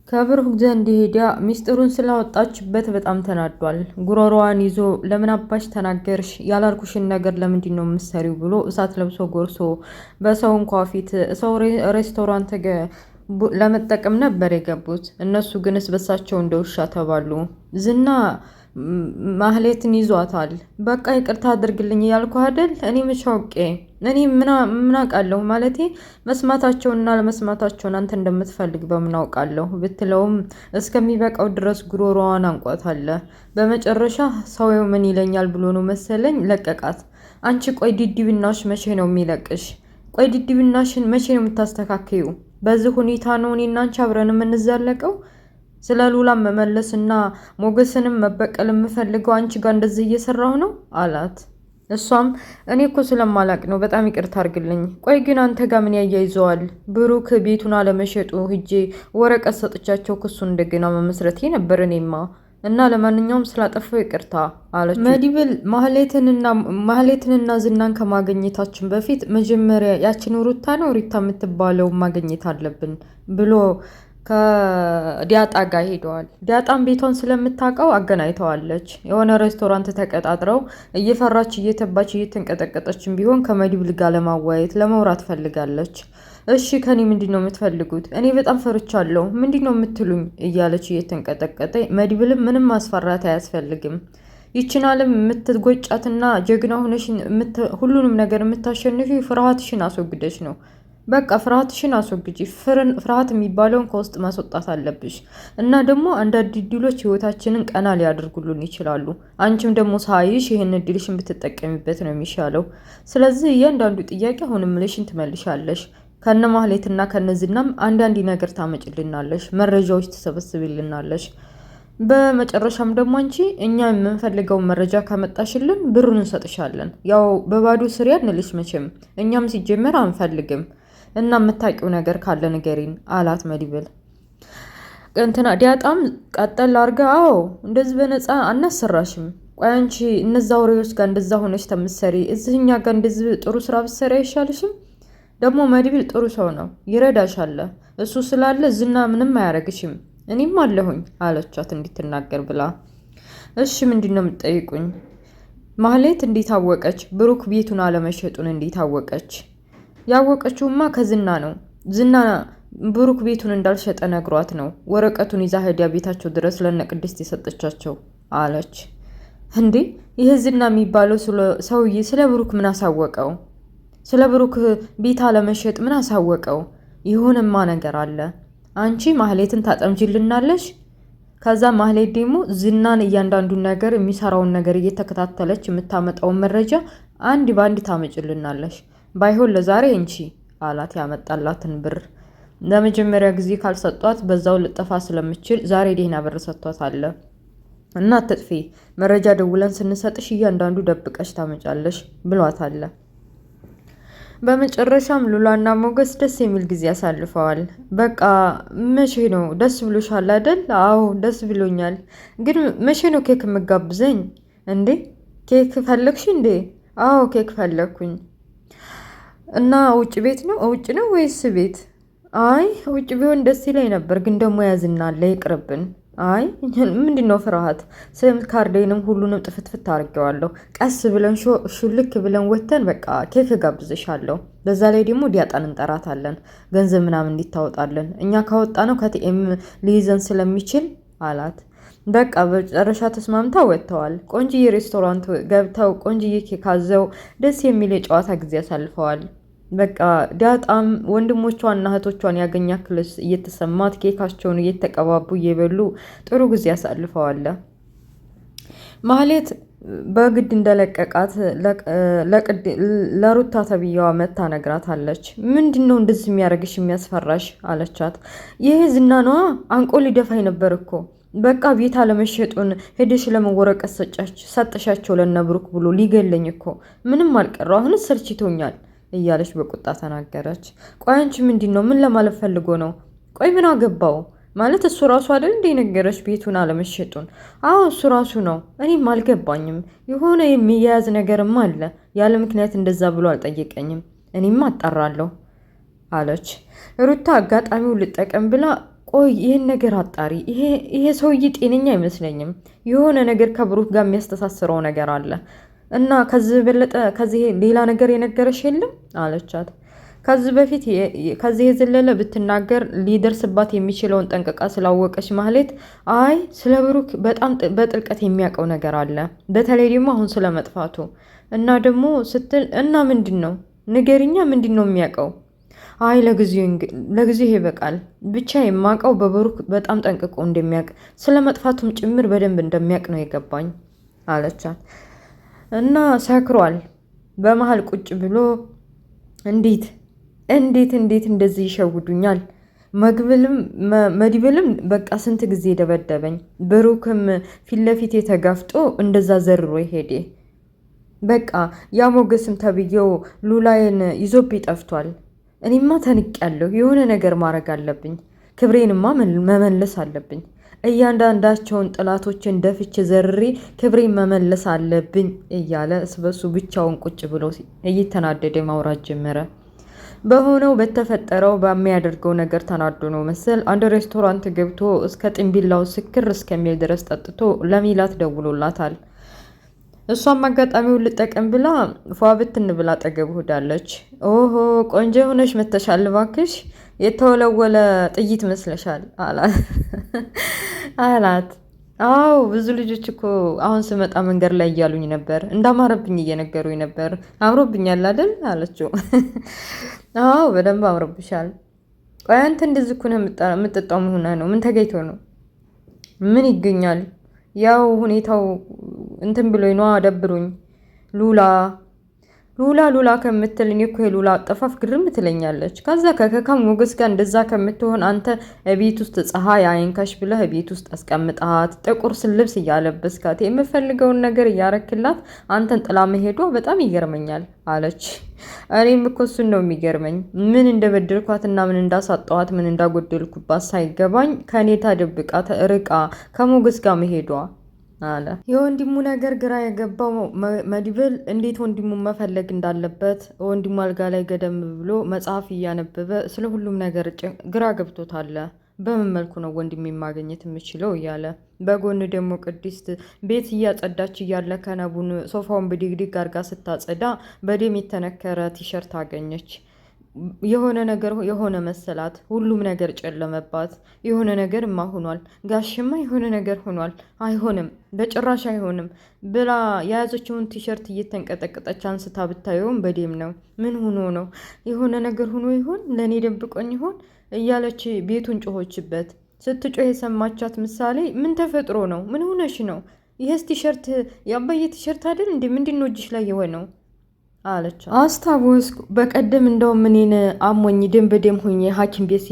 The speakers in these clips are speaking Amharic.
ከብሩክ ዘንድ ሄዳ ሚስጥሩን ስላወጣችበት በጣም ተናዷል። ጉሮሮዋን ይዞ ለምን አባሽ ተናገርሽ? ያላልኩሽን ነገር ለምንድን ነው የምትሰሪው? ብሎ እሳት ለብሶ ጎርሶ በሰው እንኳ ፊት ሰው ሬስቶራንት ለመጠቀም ነበር የገቡት። እነሱ ግን እስበሳቸው እንደ ውሻ ተባሉ። ዝና ማህሌትን ይዟታል። በቃ ይቅርታ አድርግልኝ እያልኩ አይደል? እኔ መቼ አውቄ? እኔ ምን አውቃለሁ? ማለቴ መስማታቸውና ለመስማታቸውን አንተ እንደምትፈልግ በምን አውቃለሁ ብትለውም እስከሚበቃው ድረስ ጉሮሮዋን አንቋታል። በመጨረሻ ሰውየው ምን ይለኛል ብሎ ነው መሰለኝ ለቀቃት። አንቺ ቆይ ዲዲብናሽ መቼ ነው የሚለቅሽ? ቆይ ዲዲብናሽን መቼ ነው የምታስተካክዩ? በዚህ ሁኔታ ነው እኔና አንቺ አብረን የምንዛለቀው? ስለ ሉላም መመለስና ሞገስንም መበቀል የምፈልገው አንቺ ጋር እንደዚህ እየሰራሁ ነው አላት። እሷም እኔ እኮ ስለማላቅ ነው፣ በጣም ይቅርታ አድርግልኝ። ቆይ ግን አንተ ጋር ምን ያያይዘዋል? ብሩክ ቤቱን አለመሸጡ ሂጄ ወረቀት ሰጥቻቸው ክሱን እንደገና መመስረቴ ነበር እኔማ። እና ለማንኛውም ስላጠፋው ይቅርታ አለች። መድብል ማህሌትንና ዝናን ከማግኘታችን በፊት መጀመሪያ ያችን ሩታ ነው ሪታ የምትባለው ማግኘት አለብን ብሎ ከዲያጣ ጋር ሄደዋል። ዲያጣም ቤቷን ስለምታውቀው አገናኝተዋለች። የሆነ ሬስቶራንት ተቀጣጥረው እየፈራች እየተባች እየተንቀጠቀጠችን ቢሆን ከመድብል ጋር ለማዋየት ለመውራት ፈልጋለች። እሺ ከኔ ምንድን ነው የምትፈልጉት? እኔ በጣም ፈርቻለሁ። ምንድን ነው የምትሉኝ? እያለች እየተንቀጠቀጠ መድብልም ምንም ማስፈራት አያስፈልግም፣ ይችን ዓለም የምትጎጫትና ጀግና ሆነሽ ሁሉንም ነገር የምታሸንፊ ፍርሃትሽን አስወግደሽ ነው። በቃ ፍርሃትሽን አስወግጂ። ፍርሃት የሚባለውን ከውስጥ ማስወጣት አለብሽ። እና ደግሞ አንዳንድ እድሎች ህይወታችንን ቀና ሊያደርጉልን ይችላሉ። አንቺም ደግሞ ሳይሽ ይህን እድልሽን ብትጠቀሚበት ነው የሚሻለው። ስለዚህ እያንዳንዱ ጥያቄ አሁንም ምልሽን ትመልሻለሽ። ከነ ማህሌትና ከነ ዝናም አንዳንድ ነገር ታመጭልናለሽ፣ መረጃዎች ትሰበስብልናለሽ። በመጨረሻም ደግሞ አንቺ እኛ የምንፈልገውን መረጃ ካመጣሽልን ብሩን እንሰጥሻለን። ያው በባዶ ስሪ አንልሽ መቼም፣ እኛም ሲጀመር አንፈልግም እና የምታውቂው ነገር ካለ ንገሪን አላት መድብል። እንትና ዲያጣም ቀጠል አድርጋ አዎ እንደዚህ በነፃ አናሰራሽም። ቆይ አንቺ እነዛ ወሬዎች ጋር እንደዛ ሆነሽ ተምሰሪ እዚህኛ ጋር እንደዚህ ጥሩ ስራ ብትሰሪ አይሻልሽም? ደግሞ መድብል ጥሩ ሰው ነው፣ ይረዳሻል። እሱ ስላለ ዝና ምንም አያረግሽም፣ እኔም አለሁኝ አለቻት እንድትናገር ብላ። እሺ ምንድን ነው የምትጠይቁኝ? ማህሌት እንዴት አወቀች? ብሩክ ቤቱን አለመሸጡን እንዴት አወቀች? ያወቀችውማ ከዝና ነው። ዝና ብሩክ ቤቱን እንዳልሸጠ ነግሯት ነው ወረቀቱን ይዛ ሄዳ ቤታቸው ድረስ ለነ ቅድስት የሰጠቻቸው አለች። እንዴ ይህ ዝና የሚባለው ሰውዬ ስለ ብሩክ ምን አሳወቀው? ስለ ብሩክ ቤት አለመሸጥ ምን አሳወቀው? ይሁንማ ነገር አለ። አንቺ ማህሌትን ታጠምጅልናለሽ። ከዛ ማህሌት ደግሞ ዝናን እያንዳንዱን ነገር የሚሰራውን ነገር እየተከታተለች የምታመጣውን መረጃ አንድ በአንድ ታመጭልናለሽ። ባይሆን ለዛሬ እንቺ አላት ያመጣላትን ብር። ለመጀመሪያ ጊዜ ካልሰጧት በዛው ልጠፋ ስለምችል ዛሬ ደህና ብር ሰጥቷታል። እና አትጥፊ፣ መረጃ ደውለን ስንሰጥሽ እያንዳንዱ ደብቀሽ ታመጫለሽ ብሏታል። በመጨረሻም ሉላና ሞገስ ደስ የሚል ጊዜ ያሳልፈዋል። በቃ መቼ ነው ደስ ብሎሻል አይደል? አዎ ደስ ብሎኛል። ግን መቼ ነው ኬክ የምጋብዘኝ? እንዴ ኬክ ፈለግሽ እንዴ? አዎ ኬክ ፈለግኩኝ። እና ውጭ ቤት ነው? ውጭ ነው ወይስ ቤት? አይ ውጭ ቢሆን ደስ ይለኝ ነበር፣ ግን ደግሞ ያዝናለ ይቅርብን። አይ ምንድነው ፍርሃት? ስም ካርዴንም ሁሉንም ጥፍትፍት አድርጌዋለሁ። ቀስ ብለን ሹልክ ብለን ወተን በቃ ኬክ ጋብዝሻለሁ። በዛ ላይ ደግሞ ዲያጣን እንጠራታለን፣ ገንዘብ ምናምን እንዲታወጣለን። እኛ ካወጣ ነው ከቲኤም ሊይዘን ስለሚችል አላት። በቃ በጨረሻ ተስማምታ ወጥተዋል። ቆንጅዬ ሬስቶራንት ገብተው ቆንጅዬ ኬክ አዘው ደስ የሚል የጨዋታ ጊዜ ያሳልፈዋል። በቃ ዳጣም ወንድሞቿና እህቶቿን ያገኛ ክልስ እየተሰማት ኬካቸውን እየተቀባቡ እየበሉ ጥሩ ጊዜ ያሳልፈዋል። ማህሌት በግድ እንደለቀቃት ለሩታ ተብያዋ መታ ነግራታለች። ምንድነው እንደዚህ የሚያደርግሽ የሚያስፈራሽ አለቻት። ይሄ ዝና ነዋ፣ አንቆ ሊደፋኝ ነበር እኮ። በቃ ቤት አለመሸጡን ሄደሽ ለመወረቀት ሰጠሻቸው ለነብሩክ ብሎ ሊገለኝ እኮ። ምንም አልቀረው፣ አሁን ሰልችቶኛል እያለች በቁጣ ተናገረች። ቆይ አንቺ ምንድነው? ምን ለማለት ፈልጎ ነው? ቆይ ምን አገባው? ማለት እሱ ራሱ አይደል እንደ ነገረች ቤቱን አለመሸጡን? አዎ እሱ ራሱ ነው። እኔም አልገባኝም። የሆነ የሚያያዝ ነገርም አለ። ያለ ምክንያት እንደዛ ብሎ አልጠየቀኝም። እኔም አጣራለሁ አለች። ሩታ አጋጣሚው ልጠቀም ብላ ቆይ ይህን ነገር አጣሪ። ይሄ ሰውዬ ጤነኛ አይመስለኝም። የሆነ ነገር ከብሩክ ጋር የሚያስተሳስረው ነገር አለ እና ከዚህ በለጠ ከዚህ ሌላ ነገር የነገረሽ የለም አለቻት። ከዚህ በፊት ከዚህ የዘለለ ብትናገር ሊደርስባት የሚችለውን ጠንቅቃ ስላወቀች ማህሌት አይ ስለ ብሩክ በጣም በጥልቀት የሚያውቀው ነገር አለ፣ በተለይ ደግሞ አሁን ስለ መጥፋቱ እና ደግሞ ስትል እና ምንድን ነው ንገሪኛ፣ ምንድን ነው የሚያውቀው? አይ ለጊዜው ይበቃል፣ ብቻ የማውቀው በብሩክ በጣም ጠንቅቆ እንደሚያውቅ ስለ መጥፋቱም ጭምር በደንብ እንደሚያውቅ ነው የገባኝ አለቻት። እና ሰክሯል። በመሀል ቁጭ ብሎ እንዴት እንደዚህ ይሸውዱኛል? መድብልም በቃ ስንት ጊዜ ደበደበኝ። ብሩክም ፊት ለፊት የተጋፍጦ እንደዛ ዘርሮ ሄዴ። በቃ ያ ሞገስም ተብዬው ሉላዬን ይዞብኝ ጠፍቷል። እኔማ ተንቄያለሁ። የሆነ ነገር ማድረግ አለብኝ። ክብሬንማ መመለስ አለብኝ። እያንዳንዳቸውን ጥላቶችን ደፍቼ ዘርሬ ክብሬን መመለስ አለብኝ እያለ እስበሱ ብቻውን ቁጭ ብሎ እየተናደደ ማውራት ጀመረ። በሆነው በተፈጠረው በሚያደርገው ነገር ተናዶ ነው መሰል አንድ ሬስቶራንት ገብቶ እስከ ጥንቢላው ስክር እስከሚል ድረስ ጠጥቶ ለሚላት ደውሎላታል። እሷም አጋጣሚውን ልጠቀም ብላ ፏብትን ብላ አጠገብ ሄዳለች። ኦሆ ቆንጆ ሆነሽ መተሻል እባክሽ፣ የተወለወለ ጥይት መስለሻል አላት። አዎ ብዙ ልጆች እኮ አሁን ስመጣ መንገድ ላይ እያሉኝ ነበር፣ እንዳማረብኝ እየነገሩኝ ነበር። አምሮብኛል አይደል አለችው። አዎ በደንብ አምሮብሻል። ቆይ አንተ እንደዚህ እኮ ነው የምትጠጣው? ምን ሆነህ ነው? ምን ተገኝቶ ነው? ምን ይገኛል? ያው ሁኔታው እንትን ብሎኝ ነዋ፣ ደብሮኝ። ሉላ ከምትል እኔ እኮ የሉላ አጠፋፍ ግርም ትለኛለች። ከዛ ከካም ሞገስ ጋር እንደዛ ከምትሆን አንተ ቤት ውስጥ ፀሐይ አይንካሽ ብለህ ቤት ውስጥ አስቀምጣት፣ ጥቁር ልብስ እያለበስካት፣ የምፈልገውን ነገር እያረክላት አንተን ጥላ መሄዷ በጣም ይገርመኛል አለች። እኔም እኮ እሱን ነው የሚገርመኝ። ምን እንደበደልኳትና ምን እንዳሳጠዋት ምን እንዳጎደልኩባት ሳይገባኝ ከኔ ተደብቃ ርቃ ከሞገስ ጋር መሄዷ አለ። የወንድሙ ነገር ግራ የገባው መድብል እንዴት ወንድሙን መፈለግ እንዳለበት ወንድሙ አልጋ ላይ ገደም ብሎ መጽሐፍ እያነበበ ስለ ሁሉም ነገር ግራ ገብቶታል። በምን መልኩ ነው ወንድሜ ማግኘት የምችለው እያለ በጎን ደግሞ ቅድስት ቤት እያጸዳች እያለ ከነቡን ሶፋውን ብድግድግ አርጋ ስታጸዳ በደም የተነከረ ቲሸርት አገኘች። የሆነ ነገር የሆነ መሰላት። ሁሉም ነገር ጨለመባት። የሆነ ነገርማ ሆኗል፣ ጋሽማ የሆነ ነገር ሆኗል፣ አይሆንም፣ በጭራሽ አይሆንም ብላ የያዘችውን ቲሸርት እየተንቀጠቀጠች አንስታ ብታየውም በደም ነው። ምን ሆኖ ነው? የሆነ ነገር ሆኖ ይሆን? ለእኔ ደብቆኝ ይሆን እያለች ቤቱን ጮሆችበት። ስትጮህ የሰማቻት ምሳሌ ምን ተፈጥሮ ነው? ምን ሆነሽ ነው? ይህስ ቲሸርት የአባዬ ቲሸርት አይደል እንዴ? ምንድን ነው እጅሽ ላይ የሆነው አለች። አስታወስኩ። በቀደም እንደውም እኔን አሞኝ ደም በደም ሆኜ ሐኪም ቤት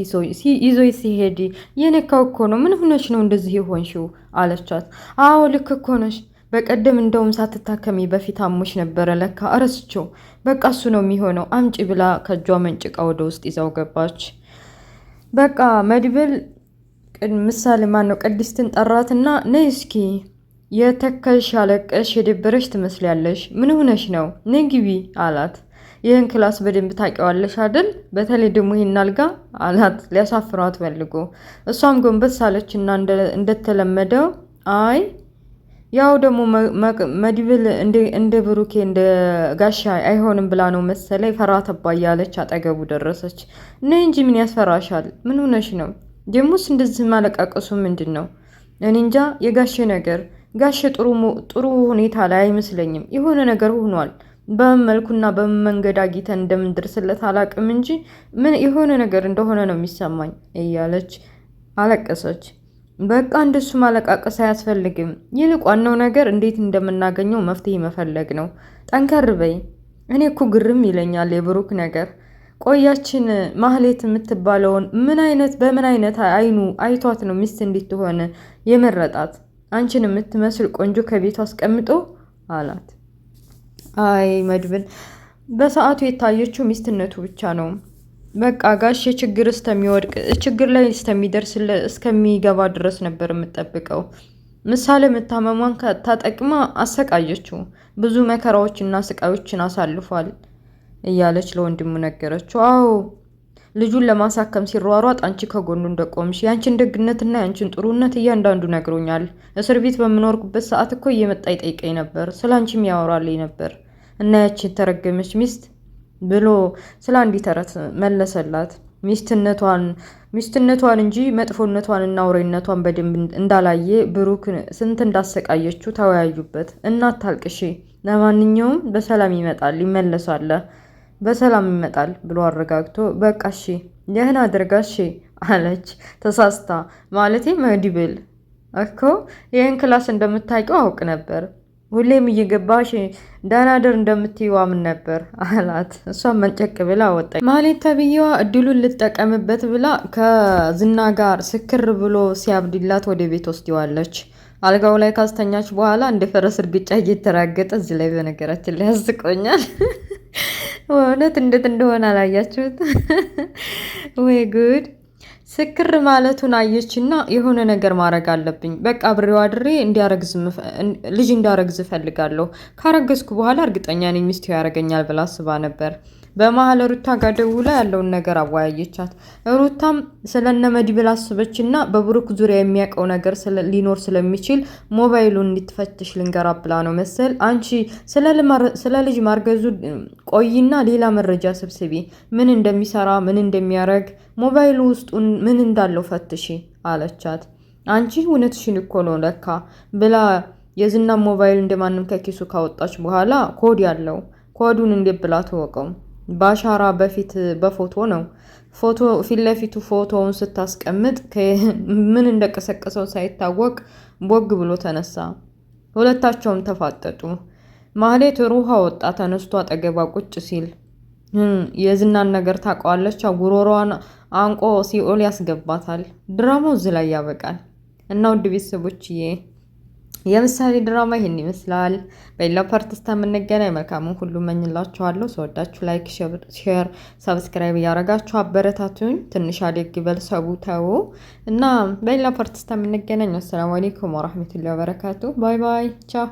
ይዞ ሲሄድ የነካው እኮ ነው። ምን ሆነሽ ነው እንደዚህ የሆንሽው አለቻት። አዎ ልክ እኮ ነሽ። በቀደም እንደውም ሳትታከሚ በፊት አሞሽ ነበረ ለካ፣ እረስቸው። በቃ እሱ ነው የሚሆነው። አምጪ ብላ ከእጇ መንጭቃ ወደ ውስጥ ይዛው ገባች። በቃ መድብል ምሳሌ ማነው ቅድስትን ጠራትና ነይ እስኪ የተከልሽ ያለቀሽ የደበረሽ ትመስላለሽ። ምን ሆነሽ ነው? ነይ ግቢ አላት። ይህን ክላስ በደንብ ታውቂዋለሽ አይደል? በተለይ ደግሞ ይህን አልጋ አላት ሊያሳፍራት ፈልጎ። እሷም ጎንበስ አለች እና እንደተለመደው አይ ያው ደግሞ መድብል እንደ ብሩኬ እንደ ጋሻ አይሆንም ብላ ነው መሰለኝ ፈራ ተባ እያለች አጠገቡ ደረሰች። ነይ እንጂ ምን ያስፈራሻል? ምን ሆነሽ ነው? ደሞስ እንደዚህ ማለቃቀሱ ምንድን ነው? እኔ እንጃ የጋሼ ነገር ጋሼ ጥሩ ሁኔታ ላይ አይመስለኝም። የሆነ ነገር ሆኗል። በምን መልኩና በምን መንገድ አግኝተን እንደምንደርስለት አላቅም እንጂ ምን የሆነ ነገር እንደሆነ ነው የሚሰማኝ እያለች አለቀሰች። በቃ እንደሱ ማለቃቀስ አያስፈልግም። ይልቅ ዋናው ነገር እንዴት እንደምናገኘው መፍትሄ መፈለግ ነው። ጠንከር በይ። እኔ እኮ ግርም ይለኛል የብሩክ ነገር። ቆያችን ማህሌት የምትባለውን በምን አይነት አይኑ አይቷት ነው ሚስት እንድትሆን የመረጣት? አንቺን የምትመስል ቆንጆ ከቤቱ አስቀምጦ አላት። አይ መድብል በሰዓቱ የታየችው ሚስትነቱ ብቻ ነው። በቃ ጋሼ ችግር ላይ እስከሚገባ ድረስ ነበር የምጠብቀው። ምሳሌ መታመሟን ታጠቅማ አሰቃየችው። ብዙ መከራዎችና ስቃዮችን አሳልፏል እያለች ለወንድሙ ነገረችው። አዎ ልጁን ለማሳከም ሲሯሯጥ አንቺ ከጎኑ እንደቆምሽ፣ ያንቺን ደግነትና ያንቺን ጥሩነት እያንዳንዱ ነግሮኛል። እስር ቤት በምኖርኩበት ሰዓት እኮ እየመጣ ይጠይቀኝ ነበር፣ ስለ አንቺም ያወራልኝ ነበር እና ያቺ የተረገመች ሚስት ብሎ ስለ አንዲት ተረት መለሰላት። ሚስትነቷን እንጂ መጥፎነቷንና አውሬነቷን በደንብ እንዳላየ ብሩክ ስንት እንዳሰቃየችው ተወያዩበት። እናት ታልቅሺ፣ ለማንኛውም በሰላም ይመጣል ይመለሳል፣ በሰላም ይመጣል ብሎ አረጋግቶ በቃ እሺ ደህና አድርጋ እሺ አለች። ተሳስታ ማለቴ መድብል እኮ ይህን ክላስ እንደምታውቂው አውቅ ነበር። ሁሌም እየገባሽ ደህና ደር እንደምትይው አምን ነበር አላት። እሷም መንጨቅ ብላ ወጣች። ማህሌት ተብዬዋ እድሉን ልጠቀምበት ብላ ከዝና ጋር ስክር ብሎ ሲያብድላት ወደ ቤት ወስደዋለች። አልጋው ላይ ካስተኛች በኋላ እንደ ፈረስ እርግጫ እየተራገጠ እዚህ ላይ በነገራችን ላይ ያስቆኛል። እውነት እንዴት እንደሆነ አላያችሁት ወይ ጉድ! ስክር ማለቱን አየችና የሆነ ነገር ማድረግ አለብኝ፣ በቃ አብሬው አድሬ ልጅ እንዲያረግዝ እፈልጋለሁ፣ ካረገዝኩ በኋላ እርግጠኛ ነኝ ሚስቱ ያደርገኛል ብላ አስባ ነበር። በመሀል ሩታ ጋር ደውላ ያለውን ነገር አወያየቻት። ሩታም ስለነ መድብል አስበችና በብሩክ ዙሪያ የሚያውቀው ነገር ሊኖር ስለሚችል ሞባይሉን እንድትፈትሽ ልንገራ ብላ ነው መሰል። አንቺ ስለ ልጅ ማርገዙ ቆይና ሌላ መረጃ ስብስቢ፣ ምን እንደሚሰራ ምን እንደሚያረግ ሞባይሉ ውስጡ ምን እንዳለው ፈትሺ አለቻት። አንቺ እውነትሽን እኮ ነው ለካ ብላ የዝና ሞባይል እንደማንም ከኪሱ ካወጣች በኋላ ኮድ ያለው ኮዱን እንዴት ብላ ተወቀው። በአሻራ በፊት በፎቶ ነው። ፎቶ ፊት ለፊቱ ፎቶውን ስታስቀምጥ ምን እንደቀሰቀሰው ሳይታወቅ ቦግ ብሎ ተነሳ። ሁለታቸውም ተፋጠጡ። ማህሌት ሩሃ ወጣ ተነስቶ አጠገቧ ቁጭ ሲል የዝናን ነገር ታውቀዋለች። ጉሮሮዋን አንቆ ሲኦል ያስገባታል። ድራማው እዚህ ላይ ያበቃል እና ውድ ቤተሰቦችዬ የምሳሌ ድራማ ይህን ይመስላል። በሌላ ፓርት እስከምንገናኝ መልካሙን ሁሉ እመኝላችኋለሁ። ስወዳችሁ ላይክ፣ ሼር፣ ሰብስክራይብ እያደረጋችሁ አበረታቱኝ። ትንሽ አደግ በል ሰቡ ተው እና በሌላ ፓርት እስከምንገናኝ አሰላሙ አለይኩም ወራህመቱላሂ ወበረካቱ። ባይ ባይ ቻው።